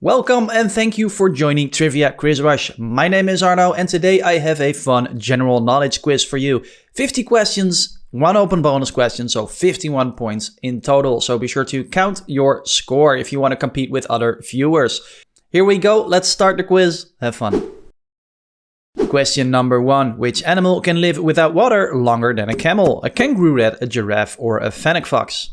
Welcome and thank you for joining Trivia Quiz Rush. My name is Arno and today I have a fun general knowledge quiz for you. 50 questions, one open bonus question, so 51 points in total. So be sure to count your score if you want to compete with other viewers. Here we go, let's start the quiz. Have fun. Question number 1. Which animal can live without water longer than a camel? A kangaroo rat, a giraffe, or a fennec fox?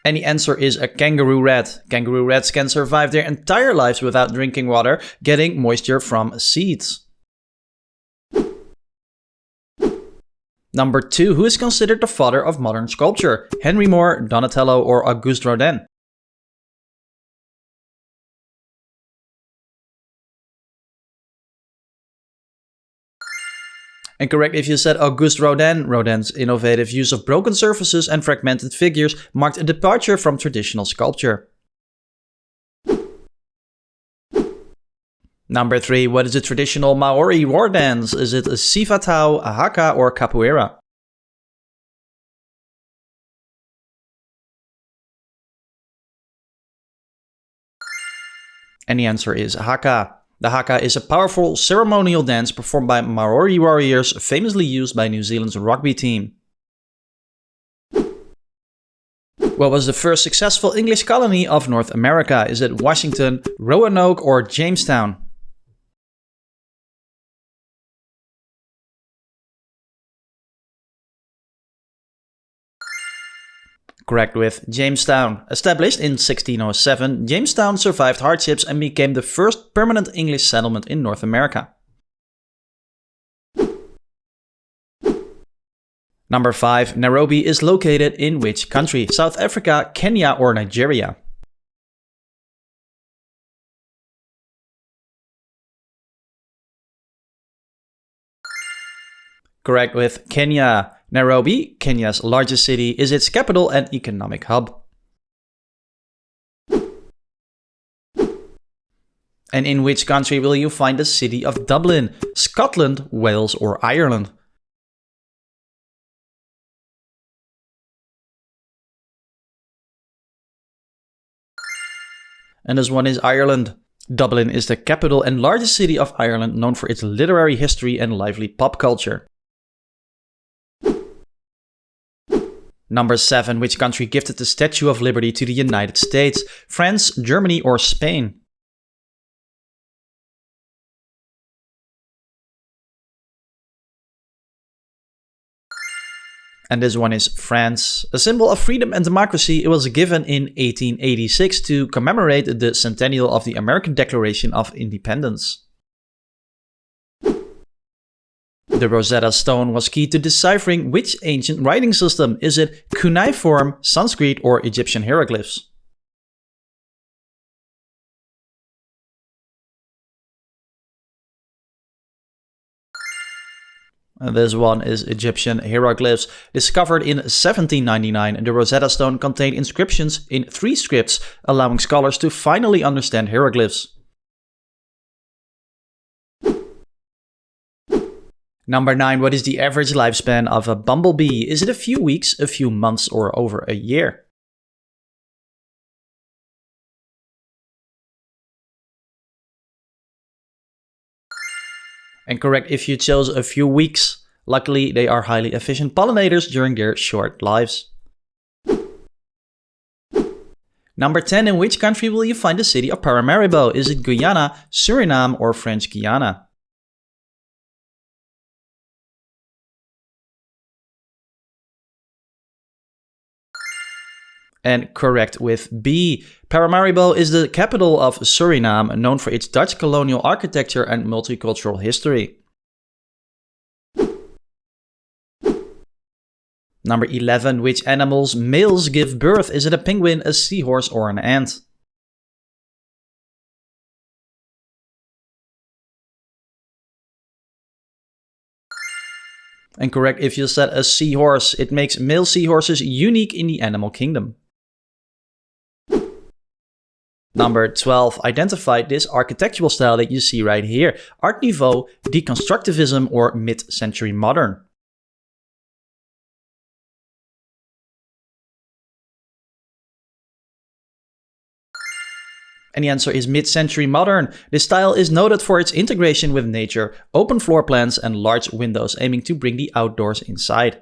And the answer is a kangaroo rat. Kangaroo rats can survive their entire lives without drinking water, getting moisture from seeds. Number 2. Who is considered the father of modern sculpture? Henry Moore, Donatello, or Auguste Rodin? And correct if you said Auguste Rodin. Rodin's innovative use of broken surfaces and fragmented figures marked a departure from traditional sculpture. Number 3. What is the traditional Maori war dance? Is it a sifatau, a haka, or capoeira? And the answer is haka. The haka is a powerful ceremonial dance performed by Maori warriors, famously used by New Zealand's rugby team. What was the first successful English colony of North America? Is it Washington, Roanoke, or Jamestown? Correct with Jamestown. Established in 1607, Jamestown survived hardships and became the first permanent English settlement in North America. Number 5. Nairobi is located in which country? South Africa, Kenya, or Nigeria? Correct with Kenya. Nairobi, Kenya's largest city, is its capital and economic hub. And in which country will you find the city of Dublin? Scotland, Wales, or Ireland? And this one is Ireland. Dublin is the capital and largest city of Ireland, known for its literary history and lively pop culture. Number 7. Which country gifted the Statue of Liberty to the United States? France, Germany, or Spain? And this one is France. A symbol of freedom and democracy, it was given in 1886 to commemorate the centennial of the American Declaration of Independence. The Rosetta Stone was key to deciphering which ancient writing system? Is it cuneiform, Sanskrit, or Egyptian hieroglyphs? And this one is Egyptian hieroglyphs. Discovered in 1799, the Rosetta Stone contained inscriptions in 3 scripts, allowing scholars to finally understand hieroglyphs. Number 9. What is the average lifespan of a bumblebee? Is it a few weeks, a few months, or over a year? And correct if you chose a few weeks. Luckily, they are highly efficient pollinators during their short lives. Number 10. In which country will you find the city of Paramaribo? Is it Guyana, Suriname, or French Guiana? And correct with B. Paramaribo is the capital of Suriname, known for its Dutch colonial architecture and multicultural history. Number 11. Which animals' males give birth? Is it a penguin, a seahorse, or an ant? And correct if you said a seahorse. It makes male seahorses unique in the animal kingdom. Number 12. Identify this architectural style that you see right here. Art Nouveau, Deconstructivism, or Mid-Century Modern. And the answer is mid-century modern. This style is noted for its integration with nature, open floor plans, and large windows aiming to bring the outdoors inside.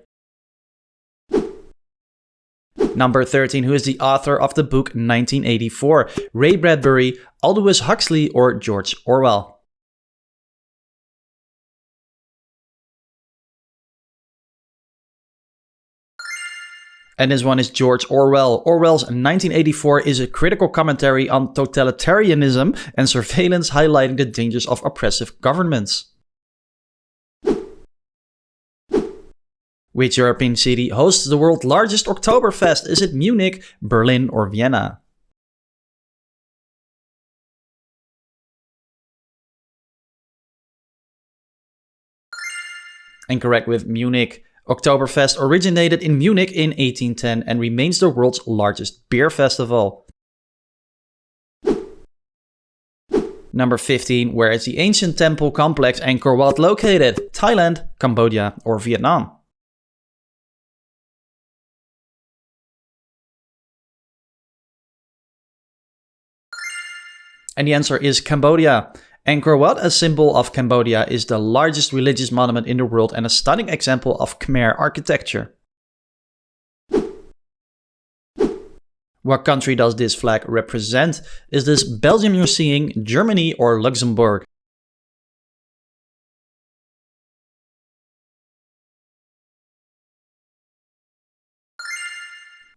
Number 13, who is the author of the book 1984? Ray Bradbury, Aldous Huxley, or George Orwell? And this one is George Orwell. Orwell's 1984 is a critical commentary on totalitarianism and surveillance, highlighting the dangers of oppressive governments. Which European city hosts the world's largest Oktoberfest? Is it Munich, Berlin, or Vienna? Incorrect with Munich. Oktoberfest originated in Munich in 1810 and remains the world's largest beer festival. Number 15, where is the ancient temple complex Angkor Wat located? Thailand, Cambodia, or Vietnam? And the answer is Cambodia. Angkor Wat, a symbol of Cambodia, is the largest religious monument in the world and a stunning example of Khmer architecture. What country does this flag represent? Is this Belgium you're seeing, Germany, or Luxembourg?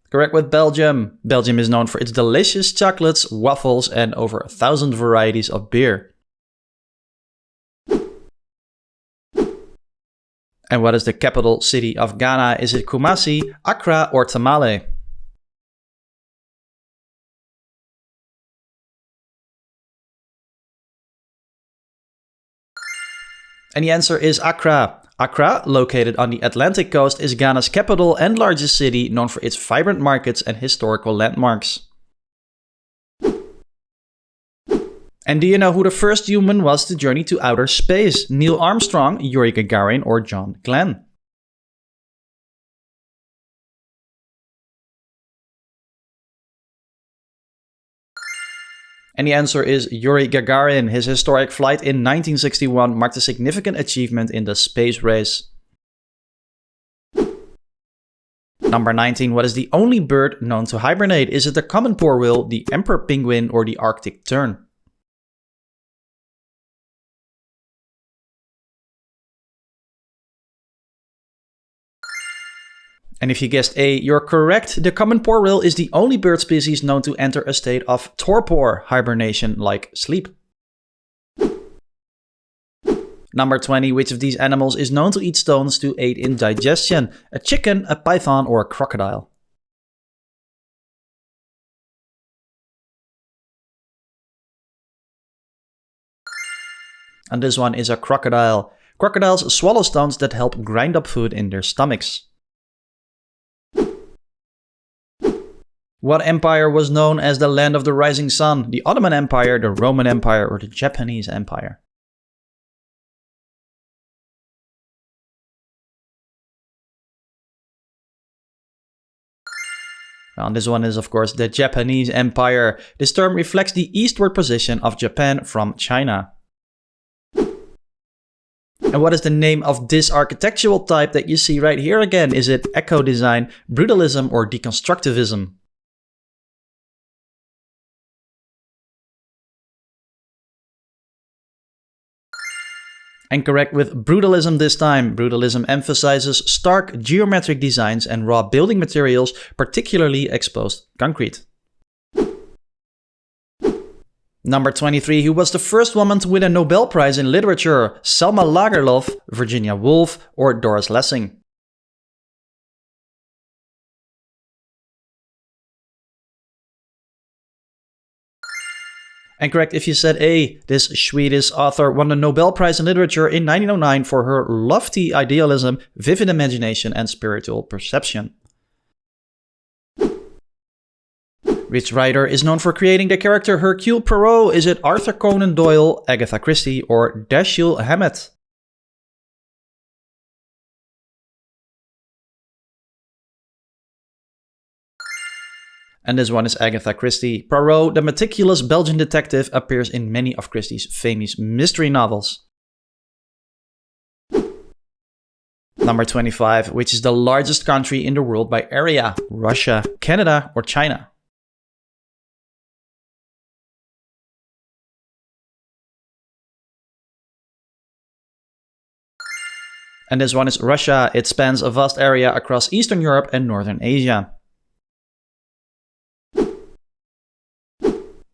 Correct with Belgium. Belgium is known for its delicious chocolates, waffles, and over 1,000 varieties of beer. And what is the capital city of Ghana? Is it Kumasi, Accra, or Tamale? And the answer is Accra. Accra, located on the Atlantic coast, is Ghana's capital and largest city, known for its vibrant markets and historical landmarks. And do you know who the first human was to journey to outer space? Neil Armstrong, Yuri Gagarin, or John Glenn? And the answer is Yuri Gagarin. His historic flight in 1961 marked a significant achievement in the space race. Number 19, what is the only bird known to hibernate? Is it the common porwheel, the emperor penguin, or the Arctic tern? And if you guessed A, you're correct. The common porwheel is the only bird species known to enter a state of torpor, hibernation like sleep. Number 20, which of these animals is known to eat stones to aid in digestion? A chicken, a python, or a crocodile? And this one is a crocodile. Crocodiles swallow stones that help grind up food in their stomachs. What empire was known as the land of the rising sun? The Ottoman Empire, the Roman Empire, or the Japanese Empire? Well, this one is, of course, the Japanese Empire. This term reflects the eastward position of Japan from China. And what is the name of this architectural type that you see right here again? Is it eco-design, brutalism, or deconstructivism? And correct with brutalism this time. Brutalism emphasizes stark geometric designs and raw building materials, particularly exposed concrete. Number 23, who was the first woman to win a Nobel Prize in Literature? Selma Lagerlöf, Virginia Woolf, or Doris Lessing? And correct if you said A. This Swedish author won the Nobel Prize in Literature in 1909 for her lofty idealism, vivid imagination, and spiritual perception. Which writer is known for creating the character Hercule Poirot? Is it Arthur Conan Doyle, Agatha Christie, or Dashiell Hammett? And this one is Agatha Christie. Poirot, the meticulous Belgian detective, appears in many of Christie's famous mystery novels. Number 25. Which is the largest country in the world by area? Russia, Canada, or China? And this one is Russia. It spans a vast area across Eastern Europe and Northern Asia.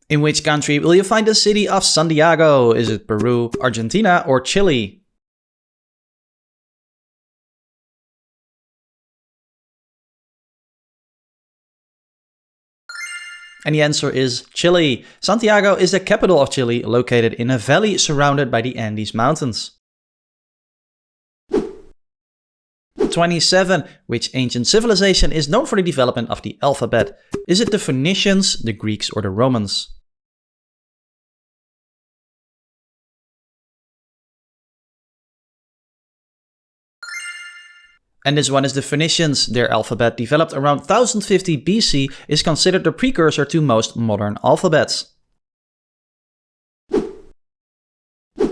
In which country will you find the city of Santiago? Is it Peru, Argentina, or Chile? And the answer is Chile. Santiago is the capital of Chile, located in a valley surrounded by the Andes Mountains. 27. Which ancient civilization is known for the development of the alphabet? Is it the Phoenicians, the Greeks, or the Romans? And this one is the Phoenicians. Their alphabet, developed around 1050 BC, is considered the precursor to most modern alphabets.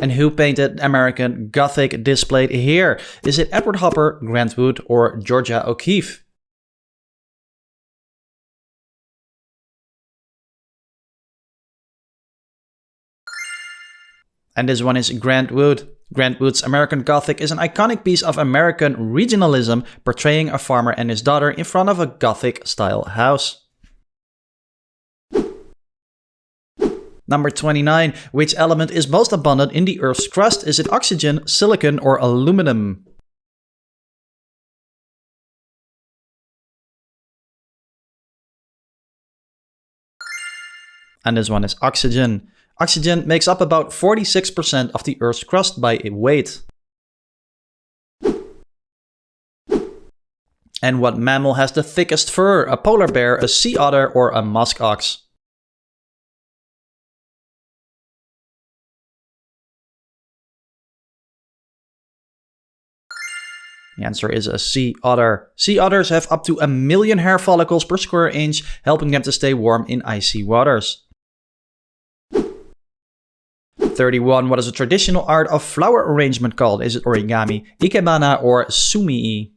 And who painted American Gothic displayed here? Is it Edward Hopper, Grant Wood, or Georgia O'Keeffe? And this one is Grant Wood. Grant Wood's American Gothic is an iconic piece of American regionalism, portraying a farmer and his daughter in front of a Gothic-style house. Number 29. Which element is most abundant in the Earth's crust? Is it oxygen, silicon, or aluminum? And this one is oxygen. Oxygen makes up about 46% of the Earth's crust by weight. And what mammal has the thickest fur? A polar bear, a sea otter, or a musk ox? The answer is a sea otter. Sea otters have up to 1 million hair follicles per square inch, helping them to stay warm in icy waters. 31. What is the traditional art of flower arrangement called? Is it origami, ikebana, or sumii?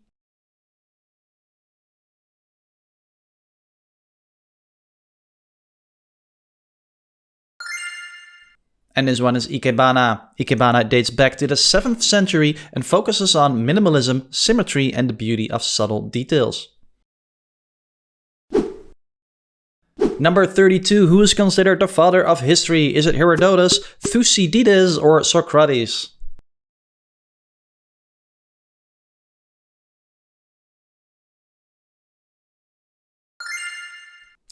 And this one is Ikebana. Ikebana dates back to the 7th century and focuses on minimalism, symmetry, and the beauty of subtle details. Number 32. Who is considered the father of history? Is it Herodotus, Thucydides, or Socrates?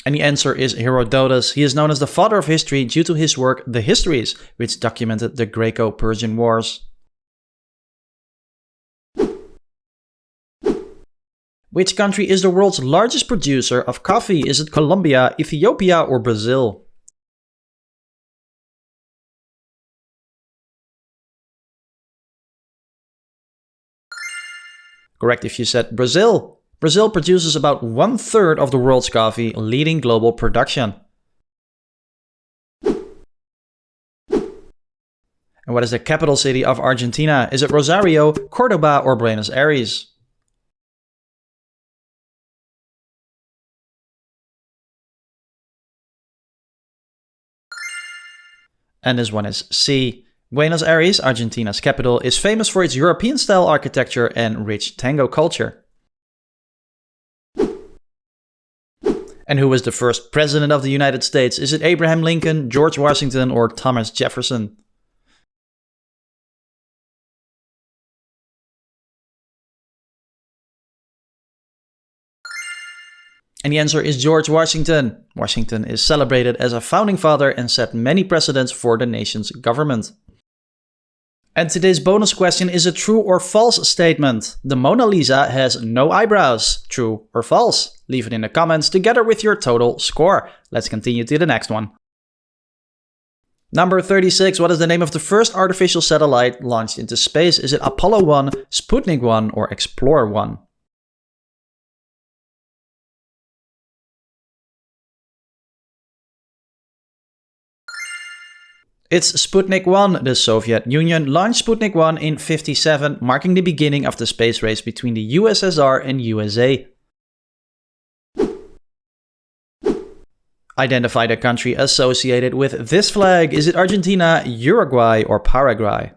And the answer is Herodotus. He is known as the father of history due to his work The Histories, which documented the Greco-Persian Wars. Which country is the world's largest producer of coffee? Is it Colombia, Ethiopia, or Brazil? Correct if you said Brazil. Brazil produces about 1/3 of the world's coffee, leading global production. And what is the capital city of Argentina? Is it Rosario, Cordoba, or Buenos Aires? And this one is C. Buenos Aires, Argentina's capital, is famous for its European-style architecture and rich tango culture. And who was the first president of the United States? Is it Abraham Lincoln, George Washington, or Thomas Jefferson? And the answer is George Washington. Washington is celebrated as a founding father and set many precedents for the nation's government. And today's bonus question is a true or false statement. The Mona Lisa has no eyebrows. True or false? Leave it in the comments together with your total score. Let's continue to the next one. Number 36. What is the name of the first artificial satellite launched into space? Is it Apollo 1, Sputnik 1, or Explorer 1? It's Sputnik 1. The Soviet Union launched Sputnik 1 in 1957, marking the beginning of the space race between the USSR and USA. Identify the country associated with this flag. Is it Argentina, Uruguay, or Paraguay?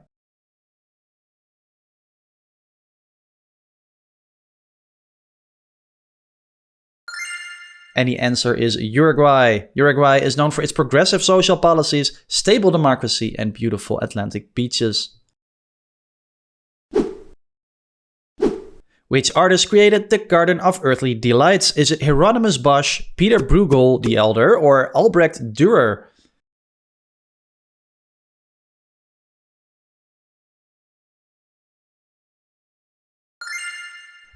And the answer is Uruguay. Uruguay is known for its progressive social policies, stable democracy, and beautiful Atlantic beaches. Which artist created the Garden of Earthly Delights? Is it Hieronymus Bosch, Peter Bruegel the Elder, or Albrecht Dürer?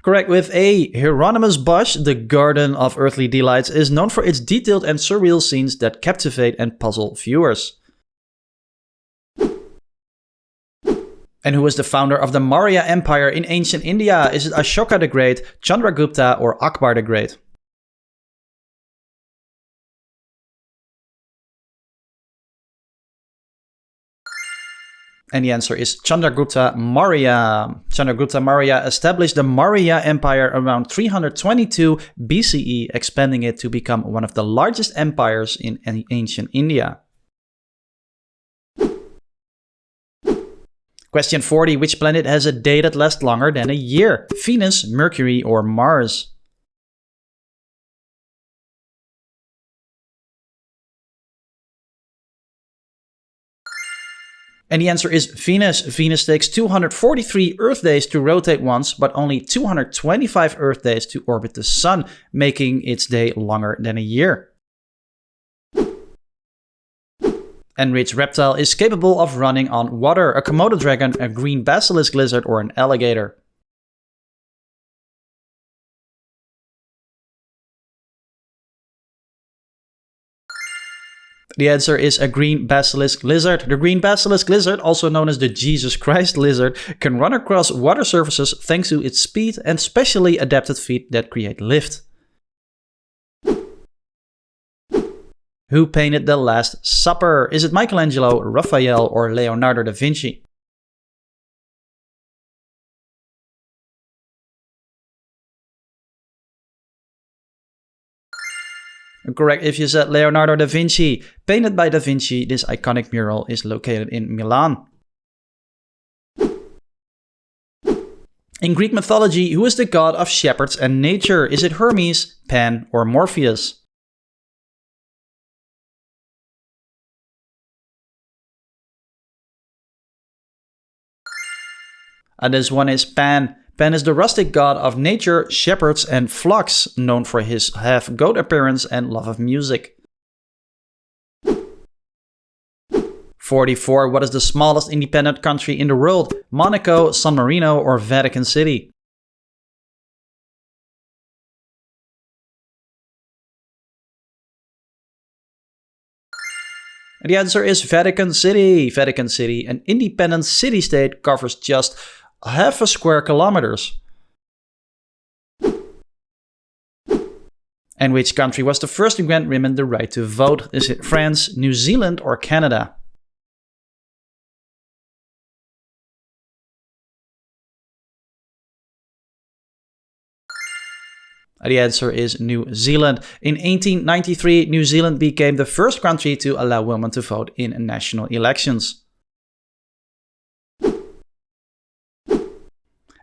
Correct with A. Hieronymus Bosch, The Garden of Earthly Delights is known for its detailed and surreal scenes that captivate and puzzle viewers. And who was the founder of the Maurya Empire in ancient India? Is it Ashoka the Great, Chandragupta, or Akbar the Great? And the answer is Chandragupta Maurya. Chandragupta Maurya established the Maurya Empire around 322 BCE, expanding it to become one of the largest empires in ancient India. Question 40. Which planet has a day that lasts longer than a year? Venus, Mercury, or Mars? And the answer is Venus. Venus takes 243 Earth days to rotate once, but only 225 Earth days to orbit the Sun, making its day longer than a year. And which reptile is capable of running on water? A Komodo dragon, a green basilisk lizard, or an alligator? The answer is a green basilisk lizard. The green basilisk lizard, also known as the Jesus Christ lizard, can run across water surfaces thanks to its speed and specially adapted feet that create lift. Who painted The Last Supper? Is it Michelangelo, Raphael, or Leonardo da Vinci? Correct if you said Leonardo da Vinci. Painted by Da Vinci, this iconic mural is located in Milan. In Greek mythology, who is the god of shepherds and nature? Is it Hermes, Pan, or Morpheus? And this one is Pan. Pan is the rustic god of nature, shepherds, and flocks, known for his half-goat appearance and love of music. 44. What is the smallest independent country in the world? Monaco, San Marino, or Vatican City? And the answer is Vatican City. Vatican City, an independent city-state, covers just half a square kilometers. And which country was the first to grant women the right to vote? Is it France, New Zealand, or Canada? The answer is New Zealand. In 1893, New Zealand became the first country to allow women to vote in national elections.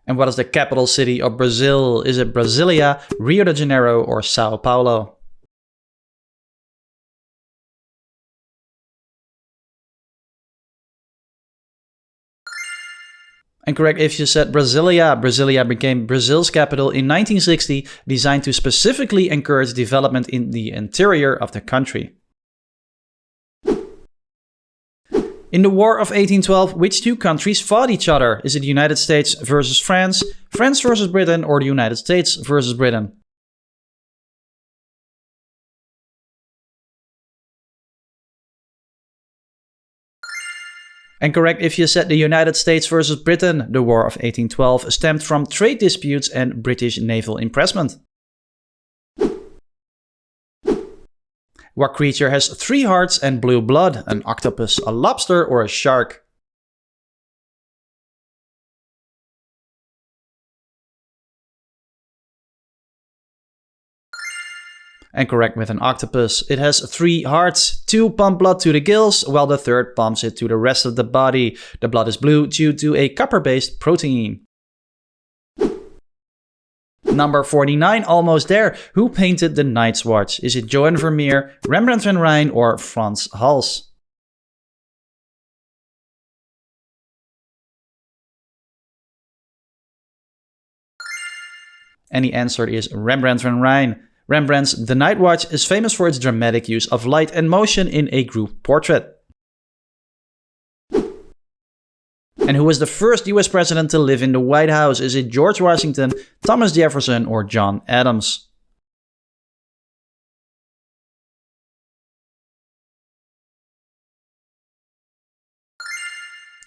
And what is the capital city of Brazil? Is it Brasilia, Rio de Janeiro, or Sao Paulo? And correct if you said Brasilia. Brasilia became Brazil's capital in 1960, designed to specifically encourage development in the interior of the country. In the War of 1812, which two countries fought each other? Is it the United States versus France, France versus Britain, or the United States versus Britain? And correct if you said the United States versus Britain. The War of 1812 stemmed from trade disputes and British naval impressment. What creature has 3 hearts and blue blood? An octopus, a lobster, or a shark? And correct, with an octopus. It has 3 hearts. 2 pump blood to the gills, while the third pumps it to the rest of the body. The blood is blue due to a copper-based protein. Number 49, almost there. Who painted the Night's Watch? Is it Johan Vermeer, Rembrandt van Rijn, or Frans Hals? And the answer is Rembrandt van Rijn. Rembrandt's The Night Watch is famous for its dramatic use of light and motion in a group portrait. And who was the first US president to live in the White House? Is it George Washington, Thomas Jefferson, or John Adams?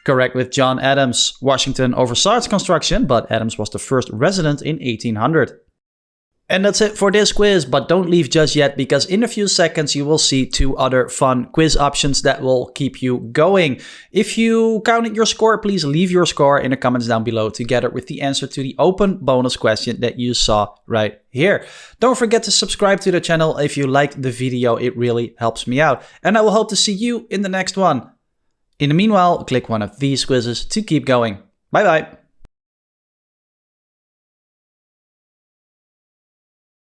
Correct, with John Adams. Washington oversaw its construction, but Adams was the first resident in 1800. And that's it for this quiz, but don't leave just yet, because in a few seconds you will see 2 other fun quiz options that will keep you going. If you counted your score, please leave your score in the comments down below together with the answer to the open bonus question that you saw right here. Don't forget to subscribe to the channel if you liked the video, it really helps me out. And I will hope to see you in the next one. In the meanwhile, click one of these quizzes to keep going. Bye bye!